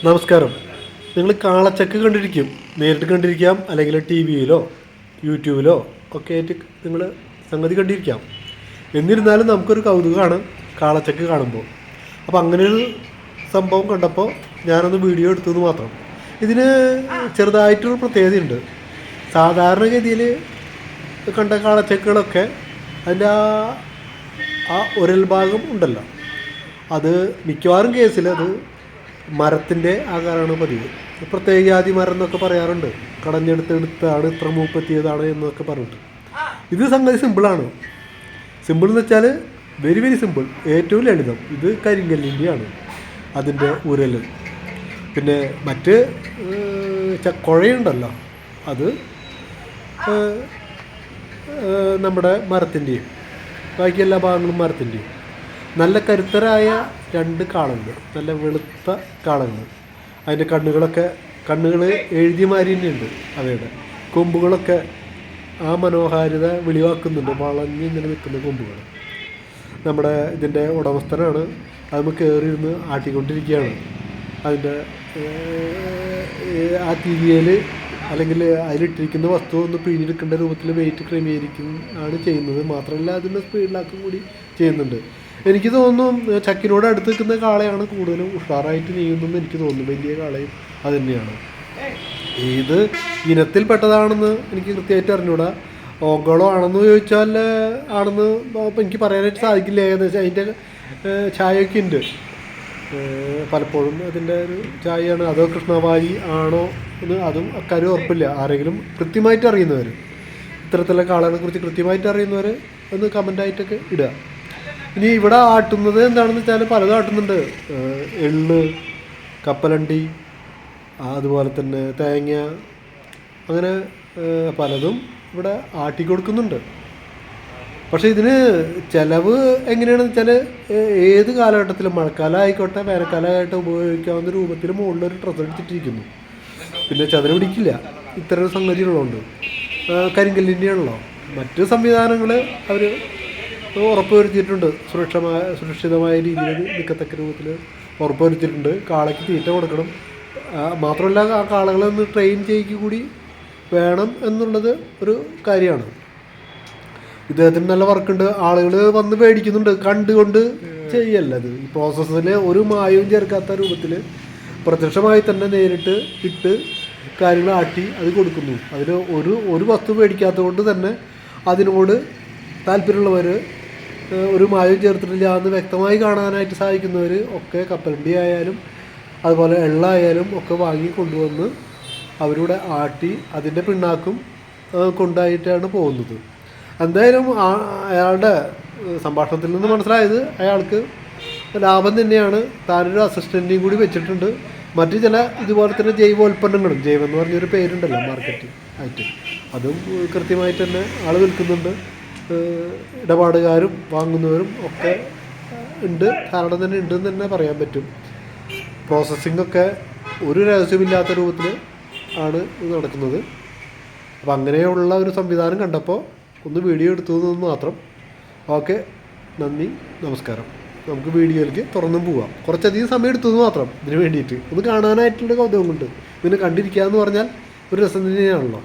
നമസ്കാരം. നിങ്ങൾ കാളച്ചക്ക കണ്ടിരിക്കും, നേരിട്ട് കണ്ടിരിക്കാം, അല്ലെങ്കിൽ ടി വിയിലോ യൂട്യൂബിലോ ഒക്കെ ആയിട്ട് നിങ്ങൾ സംഗതി കണ്ടിരിക്കാം. എന്നിരുന്നാലും നമുക്കൊരു കൗതുകമാണ് കാളച്ചക്ക കാണുമ്പോൾ. അപ്പോൾ അങ്ങനെയൊരു സംഭവം കണ്ടപ്പോൾ ഞാനൊന്ന് വീഡിയോ എടുത്തെന്ന് മാത്രം. ഇതിന് ചെറുതായിട്ടൊരു പ്രത്യേകതയുണ്ട്. സാധാരണഗതിയിൽ കണ്ട കാളച്ചക്കകളൊക്കെ അതിൻ്റെ ആ ഉരൽ ഭാഗം ഉണ്ടല്ലോ, അത് മിക്കവാറും കേസിൽ അത് മരത്തിൻ്റെ ആകാരമാണ് പതിവ്. പ്രത്യേക ജാതി മരം എന്നൊക്കെ പറയാറുണ്ട്. കടഞ്ഞെടുത്താണ് ഇത്ര മൂപ്പെത്തിയതാണ് എന്നൊക്കെ പറഞ്ഞിട്ട്. ഇത് സംഗതി സിമ്പിളാണ്. സിമ്പിൾ എന്ന് വെച്ചാൽ വെരി വെരി സിമ്പിൾ, ഏറ്റവും ലളിതം. ഇത് കരിങ്കല്ലിൻ്റെയാണ് അതിൻ്റെ ഉരൽ. പിന്നെ മറ്റ് കുഴയുണ്ടല്ലോ, അത് നമ്മുടെ മരത്തിൻ്റെയും ബാക്കി എല്ലാ ഭാഗങ്ങളും മരത്തിൻ്റെയും. നല്ല കരുത്തരായ രണ്ട് കാളകൾ, നല്ല വെളുത്ത കാളകൾ. അതിൻ്റെ കണ്ണുകൾ എഴുതിയ മാതിരി തന്നെയുണ്ട്. അവയുടെ കൊമ്പുകളൊക്കെ ആ മനോഹാരിത വെളിവാക്കുന്നുണ്ട്. വളഞ്ഞിങ്ങനെ നിൽക്കുന്ന കൊമ്പുകൾ. നമ്മുടെ ഇതിൻ്റെ ഉടമസ്ഥനാണ് അത് കയറിയിരുന്ന് ആട്ടിക്കൊണ്ടിരിക്കുകയാണ്. അതിൻ്റെ ആ തിരിയൽ അല്ലെങ്കിൽ അതിലിട്ടിരിക്കുന്ന വസ്തു ഒന്ന് പിഴിഞ്ഞെടുക്കേണ്ട രൂപത്തിൽ വെയിറ്റ് ക്രമീകരിക്കും ആണ് ചെയ്യുന്നത്. മാത്രമല്ല അതിൻ്റെ സ്പീഡിലാക്കും കൂടി ചെയ്യുന്നുണ്ട്. എനിക്ക് തോന്നുന്നു ചക്കിനോട് അടുത്ത് നിൽക്കുന്ന കാളയാണ് കൂടുതലും ഉഷാറായിട്ട് നീങ്ങുന്നതെന്ന് എനിക്ക് തോന്നുന്നു. വലിയ കാളയും അത് തന്നെയാണ്. ഏത് ഇനത്തിൽപ്പെട്ടതാണെന്ന് എനിക്ക് കൃത്യമായിട്ട് അറിഞ്ഞൂടാ. ഓങ്കളോ ആണെന്ന് ചോദിച്ചാൽ ആണെന്ന് ഇപ്പം എനിക്ക് പറയാനായിട്ട് സാധിക്കില്ല. ഏകദേശം അതിൻ്റെ ചായയൊക്കെ ഉണ്ട്. പലപ്പോഴും അതിൻ്റെ ഒരു ചായയാണ്, അതോ കൃഷ്ണവാരി ആണോ എന്ന് അതും അക്കാര്യം ഉറപ്പില്ല. ആരെങ്കിലും കൃത്യമായിട്ട് അറിയുന്നവർ, ഇത്തരത്തിലുള്ള കാളകളെ കുറിച്ച് കൃത്യമായിട്ട് അറിയുന്നവർ ഒന്ന് കമൻ്റായിട്ടൊക്കെ ഇടുക. ഇനി ഇവിടെ ആട്ടുന്നത് എന്താണെന്ന് വെച്ചാൽ പലതും ആട്ടുന്നുണ്ട്. എള്ള്, കപ്പലണ്ടി, അതുപോലെ തന്നെ തേങ്ങ, അങ്ങനെ പലതും ഇവിടെ ആട്ടിക്കൊടുക്കുന്നുണ്ട്. പക്ഷേ ഇതിന് ചിലവ് എങ്ങനെയാണെന്ന് വെച്ചാൽ ഏത് കാലഘട്ടത്തിലും, മഴക്കാലം ആയിക്കോട്ടെ വേനൽക്കാലമായിട്ട് ഉപയോഗിക്കാവുന്ന രൂപത്തിൽ മുകളിലൊരു ഡ്രസ്സ് എടുത്തിട്ടിരിക്കുന്നു. പിന്നെ ചതിന് പിടിക്കില്ല ഇത്തരം സംഗതികളുണ്ട്. കരിങ്കല്ലിൻ്റെയാണല്ലോ. മറ്റ് സംവിധാനങ്ങൾ അവർ ഉറപ്പുവരുത്തിയിട്ടുണ്ട്. സുരക്ഷിതമായ രീതിയിൽ നിൽക്കത്തക്ക രൂപത്തിൽ ഉറപ്പുവരുത്തിയിട്ടുണ്ട്. കാളയ്ക്ക് തീറ്റ കൊടുക്കണം. മാത്രമല്ല ആ കാളകളെ ഒന്ന് ട്രെയിൻ ചെയ്യുക കൂടി വേണം എന്നുള്ളത് ഒരു കാര്യമാണ്. ഇദ്ദേഹത്തിന് നല്ല വർക്കുണ്ട്. ആളുകൾ വന്ന് മേടിക്കുന്നുണ്ട്. കണ്ടുകൊണ്ട് ചെയ്യല്ല. അത് ഈ പ്രോസസ്സിൽ ഒരു മായവും ചേർക്കാത്ത രൂപത്തിൽ പ്രത്യക്ഷമായി തന്നെ നേരിട്ട് ഇട്ട് കാര്യങ്ങൾ ആട്ടി അത് കൊടുക്കുന്നു. അതിൽ ഒരു വസ്തു മേടിക്കാത്തത് കൊണ്ട് തന്നെ അതിനോട് താല്പര്യമുള്ളവർ ഒരു മായവും ചേർത്തിട്ടില്ല എന്ന് വ്യക്തമായി കാണാനായിട്ട് സാധിക്കുന്നവർ ഒക്കെ കപ്പലണ്ടി ആയാലും അതുപോലെ എള്ളായാലും ഒക്കെ വാങ്ങി കൊണ്ടുവന്ന് അവരുടെ ആട്ടി അതിൻ്റെ പിണ്ണാക്കും കൊണ്ടായിട്ടാണ് പോകുന്നത്. എന്തായാലും അയാളുടെ സംഭാഷണത്തിൽ നിന്ന് മനസ്സിലായത് അയാൾക്ക് ലാഭം തന്നെയാണ്. താനൊരു അസിസ്റ്റൻറ്റിനെയും കൂടി വെച്ചിട്ടുണ്ട്. മറ്റ് ചില ഇതുപോലെ തന്നെ ജൈവോൽപ്പന്നങ്ങളും, ജൈവം എന്ന് പറഞ്ഞൊരു പേരുണ്ടല്ലോ മാർക്കറ്റിംഗ് ആയിട്ട്, അതും കൃത്യമായിട്ട് തന്നെ ആൾ വിൽക്കുന്നുണ്ട്. ഇടപാടുകാരും വാങ്ങുന്നവരും ഒക്കെ ഉണ്ട്, ധാരണ തന്നെ ഉണ്ടെന്ന് തന്നെ പറയാൻ പറ്റും. പ്രോസസ്സിങ്ങൊക്കെ ഒരു രഹസ്യമില്ലാത്ത രൂപത്തിൽ ആണ് നടക്കുന്നത്. അപ്പം അങ്ങനെയുള്ള ഒരു സംവിധാനം കണ്ടപ്പോൾ ഒന്ന് വീഡിയോ എടുത്തു എന്ന് മാത്രം. ഓക്കെ, നന്ദി, നമസ്കാരം. നമുക്ക് വീഡിയോയിലേക്ക് തുറന്നും പോവാം. കുറച്ചധികം സമയം എടുത്തു മാത്രം ഇതിന് വേണ്ടിയിട്ട്. ഒന്ന് കാണാനായിട്ടുള്ള കൗതുകം കൊണ്ട് ഇതിനെ കണ്ടിരിക്കുക എന്ന് പറഞ്ഞാൽ ഒരു രസം തന്നെയാണല്ലോ.